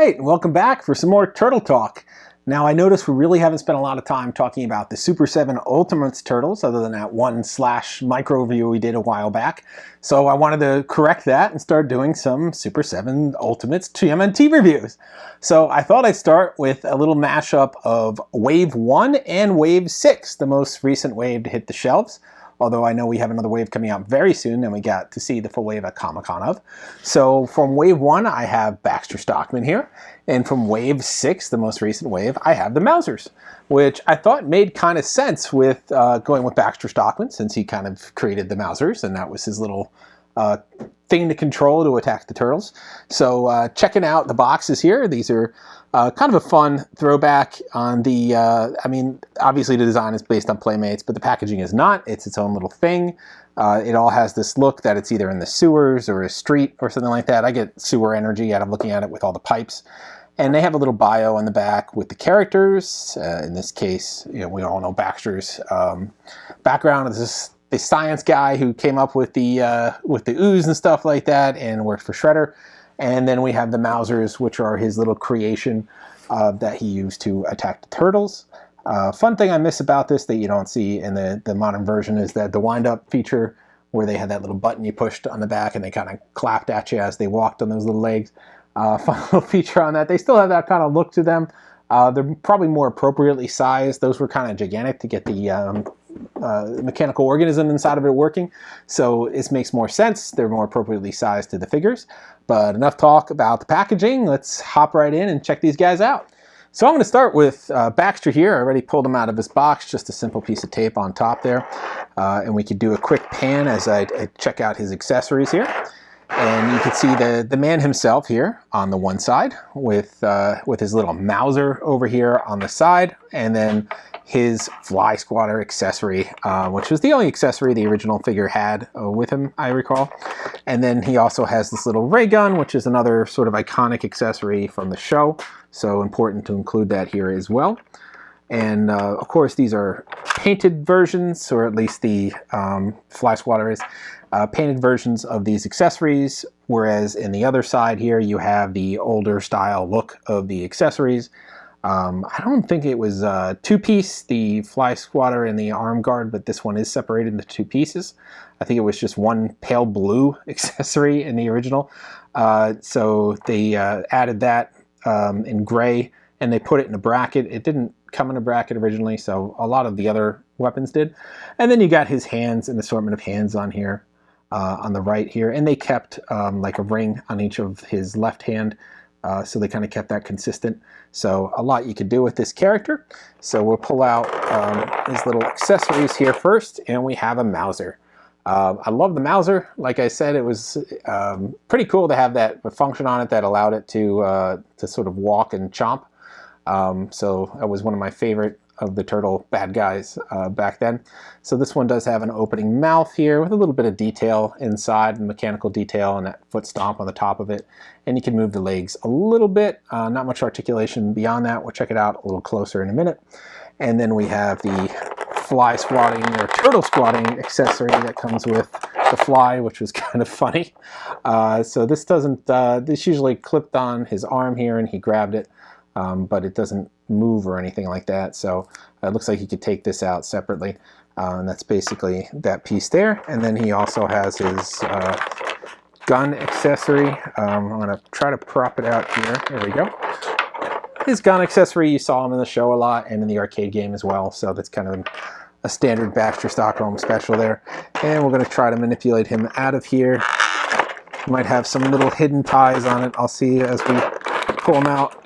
right, welcome back for some more Turtle Talk. Now I noticed we really haven't spent a lot of time talking about the Super 7 Ultimates turtles other than that one slash micro review we did a while back. So I wanted to correct that and start doing some Super 7 Ultimates TMNT reviews. So I thought I'd start with a little mashup of Wave 1 and Wave 6, the most recent wave to hit the shelves. Although I know we have another wave coming out very soon and we got to see the full wave at Comic-Con of. So from Wave 1, I have Baxter Stockman here. And from Wave 6, the most recent wave, I have the Mousers, which I thought made kind of sense with going with Baxter Stockman, since he kind of created the Mousers, and that was his little thing to control to attack the turtles. So checking out the boxes here, these are kind of a fun throwback on the, I mean, obviously the design is based on Playmates, but the packaging is not. It's its own little thing. It all has this look that it's either in the sewers or a street or something like that. I get sewer energy out of looking at it with all the pipes. And they have a little bio on the back with the characters. In this case, you know, we all know Baxter's background. This the science guy who came up with the ooze and stuff like that and worked for Shredder. And then we have the Mousers, which are his little creation that he used to attack the turtles. Fun thing I miss about this that you don't see in the modern version is that the wind-up feature where they had that little button you pushed on the back and they kind of clapped at you as they walked on those little legs. Fun little feature on that. They still have that kind of look to them. They're probably more appropriately sized. Those were kind of gigantic to get the mechanical organism inside of it working. So it makes more sense. They're more appropriately sized to the figures. But enough talk about the packaging. Let's hop right in and check these guys out. So I'm going to start with Baxter here. I already pulled him out of his box, just a simple piece of tape on top there. And we could do a quick pan as I check out his accessories here. And you can see the man himself here on the one side with his little Mouser over here on the side, and then his Fly Squatter accessory, which was the only accessory the original figure had with him, I recall. And then he also has this little ray gun, which is another sort of iconic accessory from the show, so important to include that here as well. And of course these are painted versions, or at least the Fly Squatter is. Painted versions of these accessories, whereas in the other side here you have the older style look of the accessories. I don't think it was two-piece, the Fly Squatter and the arm guard, but this one is separated into two pieces. I think it was just one pale blue accessory in the original. So they added that in gray, and they put it in a bracket. It didn't come in a bracket originally, so a lot of the other weapons did. And then you got his hands, an assortment of hands on here. On the right here, and they kept like a ring on each of his left hand, so they kind of kept that consistent. So a lot you could do with this character. So we'll pull out his little accessories here first, and we have a Mouser. I love the Mouser. Like I said, it was pretty cool to have that function on it that allowed it to sort of walk and chomp. So that was one of my favorite of the turtle bad guys back then. So this one does have an opening mouth here with a little bit of detail inside, mechanical detail, and that foot stomp on the top of it. And you can move the legs a little bit, not much articulation beyond that. We'll check it out a little closer in a minute. And then we have the fly squatting or turtle squatting accessory that comes with the fly, which was kind of funny. So this doesn't, this usually clipped on his arm here and he grabbed it. But it doesn't move or anything like that, so it looks like you could take this out separately, and that's basically that piece there. And then he also has his gun accessory. I'm going to try to prop it out here. There we go. His gun accessory, you saw him in the show a lot and in the arcade game as well, so that's kind of a standard Baxter Stockholm special there. And we're going to try to manipulate him out of here. Might have some little hidden ties on it. I'll see as we pull him out.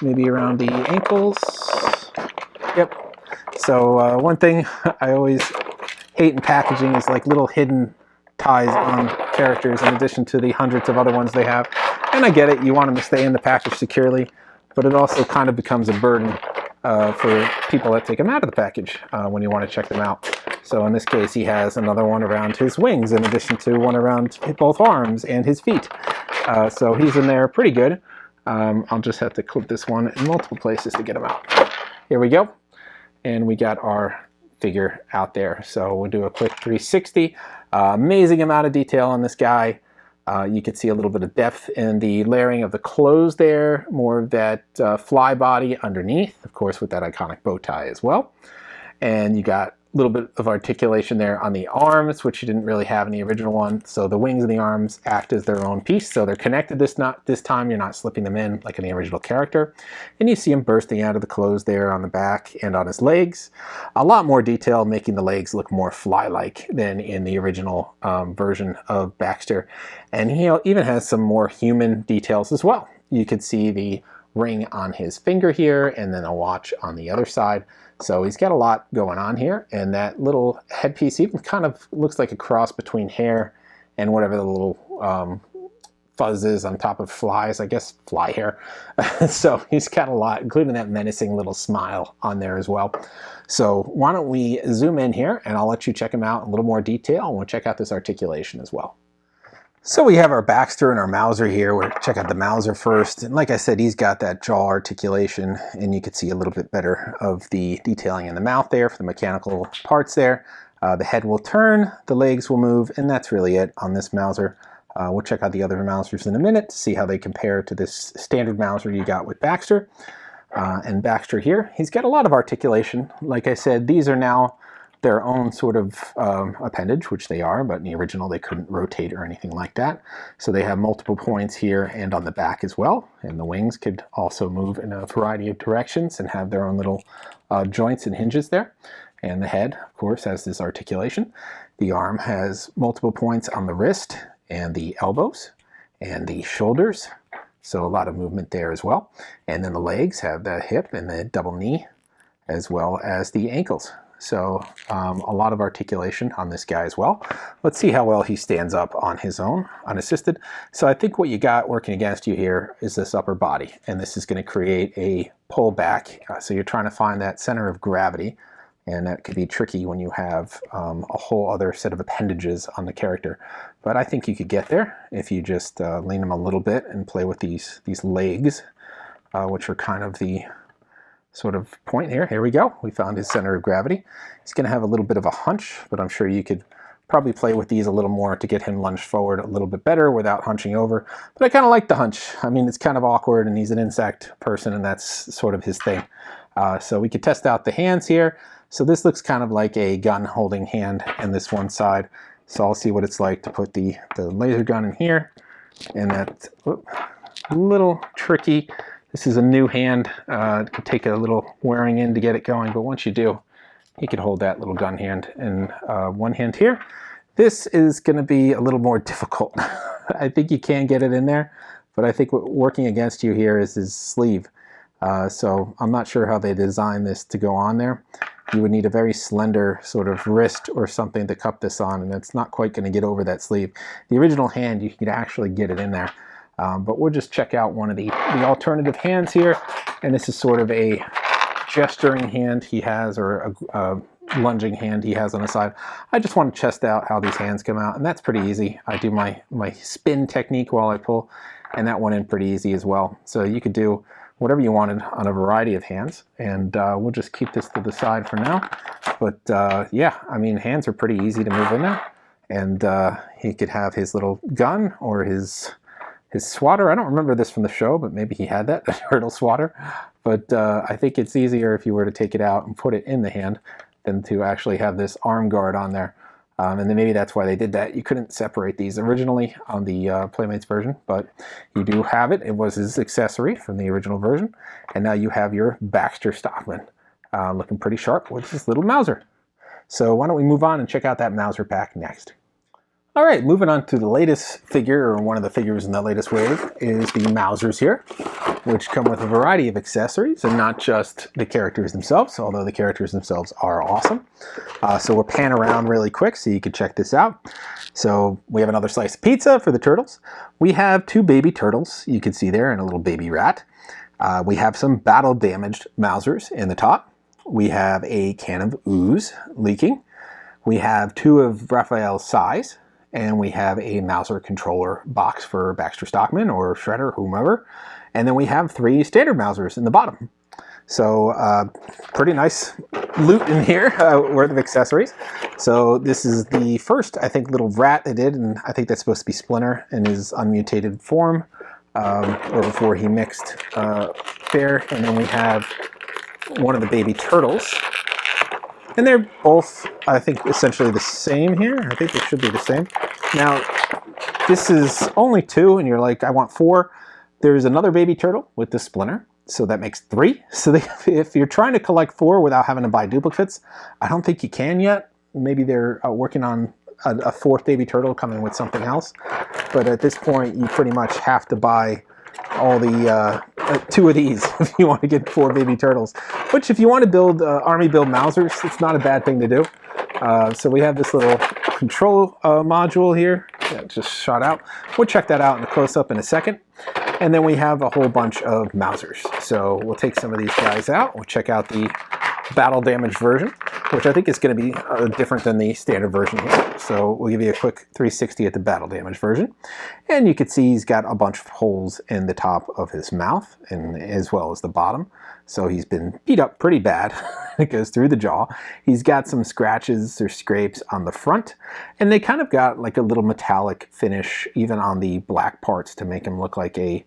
Maybe around the ankles. Yep. So one thing I always hate in packaging is like little hidden ties on characters in addition to the hundreds of other ones they have. And I get it, you want them to stay in the package securely, but it also kind of becomes a burden for people that take them out of the package when you want to check them out. So in this case he has another one around his wings in addition to one around both arms and his feet. So he's in there pretty good. I'll just have to clip this one in multiple places to get them out. Here we go. And we got our figure out there. So we'll do a quick 360. Amazing amount of detail on this guy. You can see a little bit of depth in the layering of the clothes there, more of that fly body underneath, of course with that iconic bow tie as well. And you got a little bit of articulation there on the arms, which you didn't really have in the original one. So the wings of the arms act as their own piece, so they're connected this time. You're not slipping them in like in the original character. And you see him bursting out of the clothes there on the back and on his legs. A lot more detail, making the legs look more fly-like than in the original version of Baxter. And he even has some more human details as well. You could see the ring on his finger here, and then a watch on the other side. So he's got a lot going on here, and that little headpiece even kind of looks like a cross between hair and whatever the little fuzz is on top of flies, I guess fly hair. So he's got a lot, including that menacing little smile on there as well. So why don't we zoom in here, and I'll let you check him out in a little more detail, and we'll check out this articulation as well. So we have our Baxter and our Mauser here. We'll check out the Mauser first. And like I said, he's got that jaw articulation, and you can see a little bit better of the detailing in the mouth there for the mechanical parts there. The head will turn, the legs will move, and that's really it on this Mauser. We'll check out the other Mausers in a minute to see how they compare to this standard Mauser you got with Baxter. And Baxter here, he's got a lot of articulation. Like I said, these are now their own sort of appendage, which they are, but in the original they couldn't rotate or anything like that. So they have multiple points here and on the back as well, and the wings could also move in a variety of directions and have their own little joints and hinges there. And the head, of course, has this articulation. The arm has multiple points on the wrist and the elbows and the shoulders, so a lot of movement there as well. And then the legs have the hip and the double knee, as well as the ankles. So a lot of articulation on this guy as well. Let's see how well he stands up on his own, unassisted. So I think what you got working against you here is this upper body, and this is going to create a pull back. So you're trying to find that center of gravity, and that could be tricky when you have a whole other set of appendages on the character. But I think you could get there if you just lean them a little bit and play with these legs, which are kind of the sort of point here. Here we go. We found his center of gravity. He's going to have a little bit of a hunch, but I'm sure you could probably play with these a little more to get him lunged forward a little bit better without hunching over. But I kind of like the hunch. I mean, it's kind of awkward, and he's an insect person, and that's sort of his thing. So we could test out the hands here. So this looks kind of like a gun holding hand in this one side. So I'll see what it's like to put the laser gun in here. And that's a little tricky. This is a new hand. It could take a little wearing in to get it going, but once you do, you can hold that little gun hand in one hand here. This is going to be a little more difficult. I think you can get it in there, but I think what working against you here is his sleeve. So I'm not sure how they designed this to go on there. You would need a very slender sort of wrist or something to cup this on, and it's not quite going to get over that sleeve. The original hand, you could actually get it in there. But we'll just check out one of the alternative hands here, and this is sort of a gesturing hand he has, or a lunging hand he has on the side. I just want to test out how these hands come out, and that's pretty easy. I do my spin technique while I pull, and that went in pretty easy as well. So you could do whatever you wanted on a variety of hands, and we'll just keep this to the side for now. But yeah, I mean, hands are pretty easy to move in there, and he could have his little gun or his swatter. I don't remember this from the show, but maybe he had that, the turtle swatter. But I think it's easier if you were to take it out and put it in the hand than to actually have this arm guard on there. And then maybe that's why they did that. You couldn't separate these originally on the Playmates version, but you do have it. It was his accessory from the original version. And now you have your Baxter Stockman looking pretty sharp with this little Mauser. So why don't we move on and check out that Mauser pack next. All right, moving on to the latest figure, or one of the figures in the latest wave, is the Mausers here, which come with a variety of accessories, and not just the characters themselves, although the characters themselves are awesome. So we'll pan around really quick so you can check this out. So we have another slice of pizza for the turtles. We have two baby turtles, you can see there, and a little baby rat. We have some battle-damaged Mausers in the top. We have a can of ooze leaking. We have two of Raphael's size. And we have a Mauser controller box for Baxter Stockman or Shredder, whomever. And then we have three standard Mausers in the bottom. So pretty nice loot in here, worth of accessories. So this is the first, I think, little rat they did, and I think that's supposed to be Splinter in his unmutated form, or before he mixed there. And then we have one of the baby turtles. And they're both, I think, essentially the same here. I think they should be the same. Now, this is only 2, and you're like, I want 4. There's another baby turtle with the Splinter, so that makes 3. So if you're trying to collect 4 without having to buy duplicates, I don't think you can yet. Maybe they're working on a 4th baby turtle coming with something else. But at this point, you pretty much have to buy all the 2 of these if you want to get 4 baby turtles. Which, if you want to build army build Mausers, it's not a bad thing to do. So we have this little control module here that just shot out. We'll check that out in a close-up in a second. And then we have a whole bunch of Mausers. So we'll take some of these guys out. We'll check out the battle damage version, which I think is going to be different than the standard version here. So we'll give you a quick 360 at the battle damage version. And you can see he's got a bunch of holes in the top of his mouth, and as well as the bottom. So he's been beat up pretty bad. It goes through the jaw. He's got some scratches or scrapes on the front, and they kind of got like a little metallic finish even on the black parts to make him look like a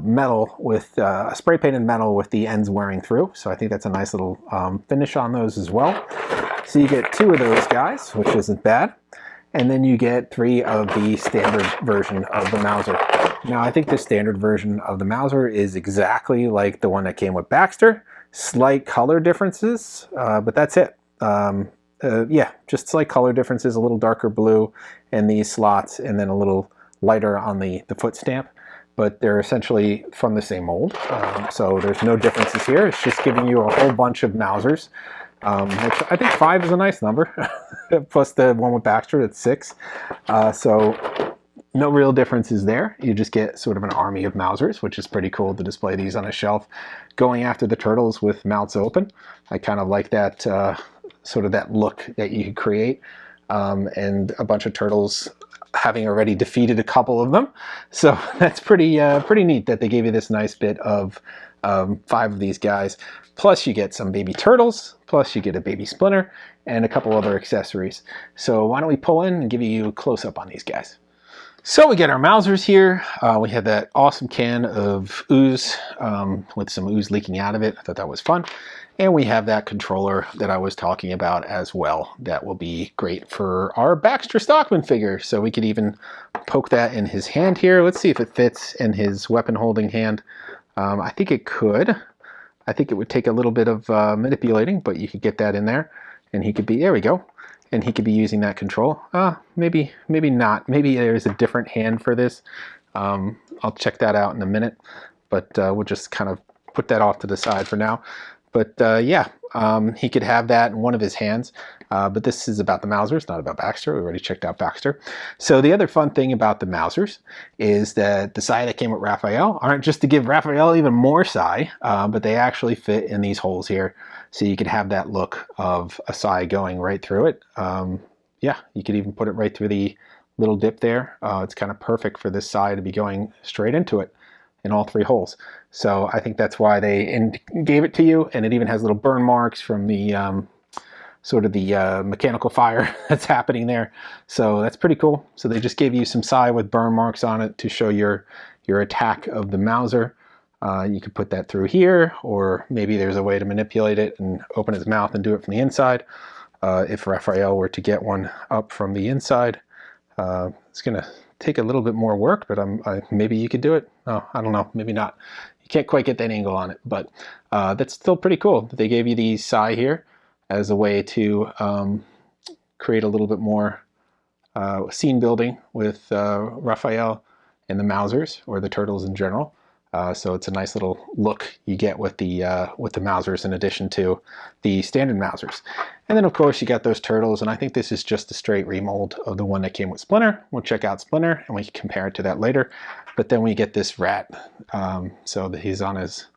metal with a spray painted metal with the ends wearing through. So I think that's a nice little finish on those as well. So you get 2 of those guys, which isn't bad. And then you get 3 of the standard version of the Mauser. Now, I think the standard version of the Mauser is exactly like the one that came with Baxter. Slight color differences, but that's it. Yeah, just slight color differences, a little darker blue in these slots, and then a little lighter on the foot stamp. But they're essentially from the same mold. So there's no differences here. It's just giving you a whole bunch of Mausers. Which I think 5 is a nice number, plus the one with Baxter at 6. So no real differences there. You just get sort of an army of Mausers, which is pretty cool to display these on a shelf. Going after the turtles with mouths open. I kind of like that, sort of that look that you could create. And a bunch of turtles having already defeated a couple of them. So that's pretty neat that they gave you this nice bit of 5 of these guys. Plus you get some baby turtles, plus you get a baby Splinter, and a couple other accessories. So why don't we pull in and give you a close-up on these guys. So we get our Mausers here. We have that awesome can of ooze with some ooze leaking out of it. I thought that was fun. And we have that controller that I was talking about as well. That will be great for our Baxter Stockman figure. So we could even poke that in his hand here. Let's see if it fits in his weapon holding hand. I think it could. I think it would take a little bit of manipulating, but you could get that in there. And he could be, there we go. And he could be using that control. Maybe not. Maybe there's a different hand for this. I'll check that out in a minute. But we'll just kind of put that off to the side for now. But yeah, he could have that in one of his hands. But this is about the Mausers, not about Baxter. We already checked out Baxter. So the other fun thing about the Mausers is that the Psi that came with Raphael aren't just to give Raphael even more Psi, but they actually fit in these holes here. So you could have that look of a Psi going right through it. Yeah, you could even put it right through the little dip there. It's kind of perfect for this Psi to be going straight into it in all 3 holes. So I think that's why they gave it to you, and it even has little burn marks from the sort of the mechanical fire that's happening there. So that's pretty cool. So they just gave you some Psi with burn marks on it to show your attack of the Mauser. You could put that through here, or maybe there's a way to manipulate it and open his mouth and do it from the inside. If Raphael were to get one up from the inside, it's going to take a little bit more work, but maybe you could do it. Oh, I don't know, maybe not. You can't quite get that angle on it, but that's still pretty cool. They gave you these Psi here as a way to create a little bit more scene building with Raphael and the Mausers, or the turtles in general. So it's a nice little look you get with the Mausers in addition to the standard Mausers. And then of course you got those turtles, and I think this is just a straight remold of the one that came with Splinter. We'll check out Splinter and we can compare it to that later. But then we get this rat, so that he's on his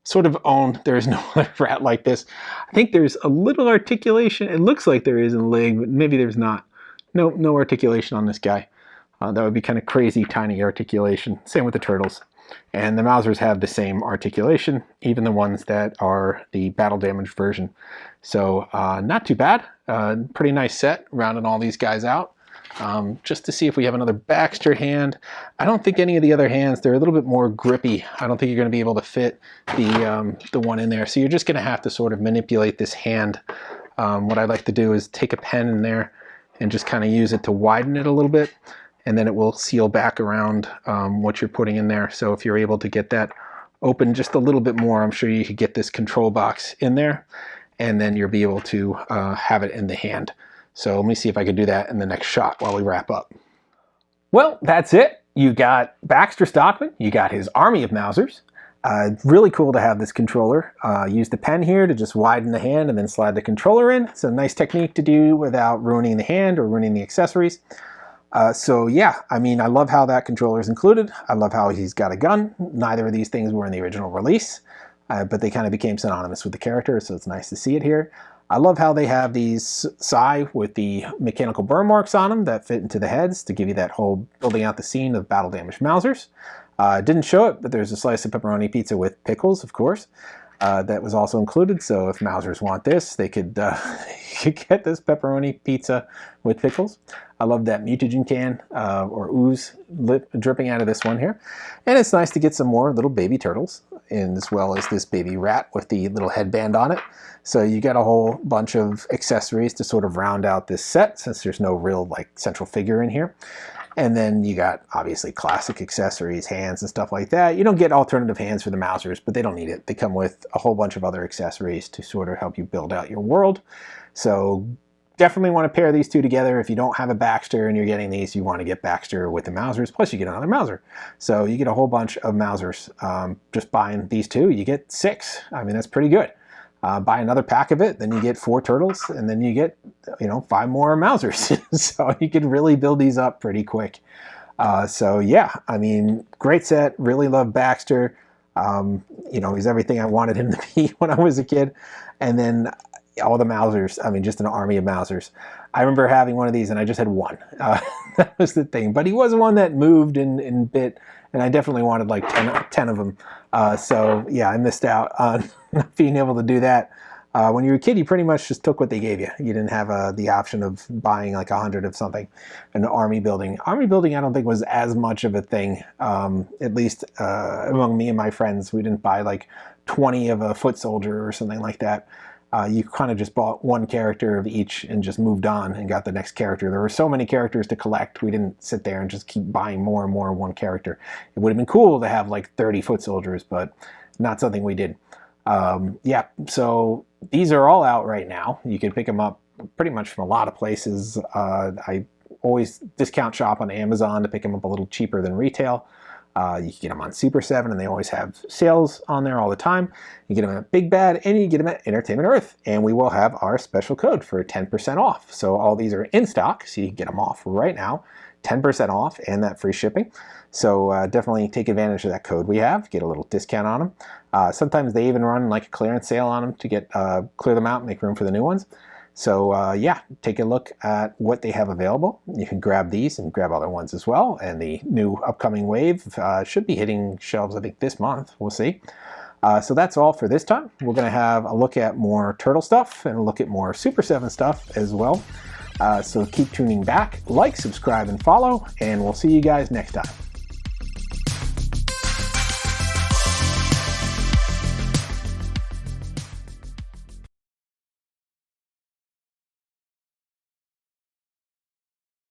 sort of own. There is no other rat like this. I think there's a little articulation. It looks like there is in the leg, but maybe there's not. No articulation on this guy. That would be kind of crazy tiny articulation. Same with the turtles. And the Mausers have the same articulation, even the ones that are the battle damaged version. So not too bad. Pretty nice set, rounding all these guys out. Just to see if we have another Baxter hand. I don't think any of the other hands, they're a little bit more grippy. I don't think you're going to be able to fit the one in there. So you're just going to have to sort of manipulate this hand. What I like to do is take a pen in there and just kind of use it to widen it a little bit, and then it will seal back around what you're putting in there. So if you're able to get that open just a little bit more, I'm sure you could get this control box in there, and then you'll be able to have it in the hand. So let me see if I can do that in the next shot while we wrap up. Well, that's it. You got Baxter Stockman, you got his army of Mausers. Really cool to have this controller. Use the pen here to just widen the hand and then slide the controller in. It's a nice technique to do without ruining the hand or ruining the accessories. So yeah, I mean, I love how that controller is included. I love how he's got a gun. Neither of these things were in the original release, but they kind of became synonymous with the character, so it's nice to see it here. I love how they have these sai with the mechanical burn marks on them that fit into the heads to give you that whole building out the scene of battle damaged Mausers. Didn't show it, but there's a slice of pepperoni pizza with pickles, of course. That was also included, so if Mausers want this, they could get this pepperoni pizza with pickles. I love that mutagen can, or ooze, dripping out of this one here. And it's nice to get some more little baby turtles, and as well as this baby rat with the little headband on it. So you get a whole bunch of accessories to sort of round out this set, since there's no real like central figure in here. And then you got, obviously, classic accessories, hands and stuff like that. You don't get alternative hands for the Mausers, but they don't need it. They come with a whole bunch of other accessories to sort of help you build out your world. So definitely want to pair these two together. If you don't have a Baxter and you're getting these, you want to get Baxter with the Mausers, plus you get another Mauser. So you get a whole bunch of Mausers. Just buying these two, you get 6. I mean, that's pretty good. Buy another pack of it, then you get 4 turtles, and then you get, 5 more Mausers. So you can really build these up pretty quick. So yeah, I mean, great set. Really love Baxter. He's everything I wanted him to be when I was a kid. And then all the Mausers, I mean, just an army of Mausers. I remember having one of these, and I just had one. That was the thing. But he was one that moved and bit, and I definitely wanted like 10 of them. So yeah, I missed out on not being able to do that. When you were a kid, you pretty much just took what they gave you. You didn't have the option of buying like 100 of something. And army building. Army building, I don't think was as much of a thing, at least among me and my friends. We didn't buy like 20 of a foot soldier or something like that. You kind of just bought one character of each and just moved on and got the next character. There were so many characters to collect. We didn't sit there and just keep buying more and more of one character. It would have been cool to have like 30 foot soldiers, but not something we did. Yeah, so these are all out right now. You can pick them up pretty much from a lot of places. I always discount shop on Amazon to pick them up a little cheaper than retail. You can get them on Super7, and they always have sales on there all the time. You get them at Big Bad, and you get them at Entertainment Earth, and we will have our special code for 10% off. So all these are in stock, so you can get them off right now, 10% off, and that free shipping. So definitely take advantage of that code we have, get a little discount on them. Sometimes they even run like a clearance sale on them to get clear them out and make room for the new ones. So yeah, take a look at what they have available. You can grab these and grab other ones as well. And the new upcoming wave should be hitting shelves, I think, this month. We'll see. So that's all for this time. We're going to have a look at more Turtle stuff and a look at more Super 7 stuff as well. So keep tuning back, like, subscribe, and follow, and we'll see you guys next time.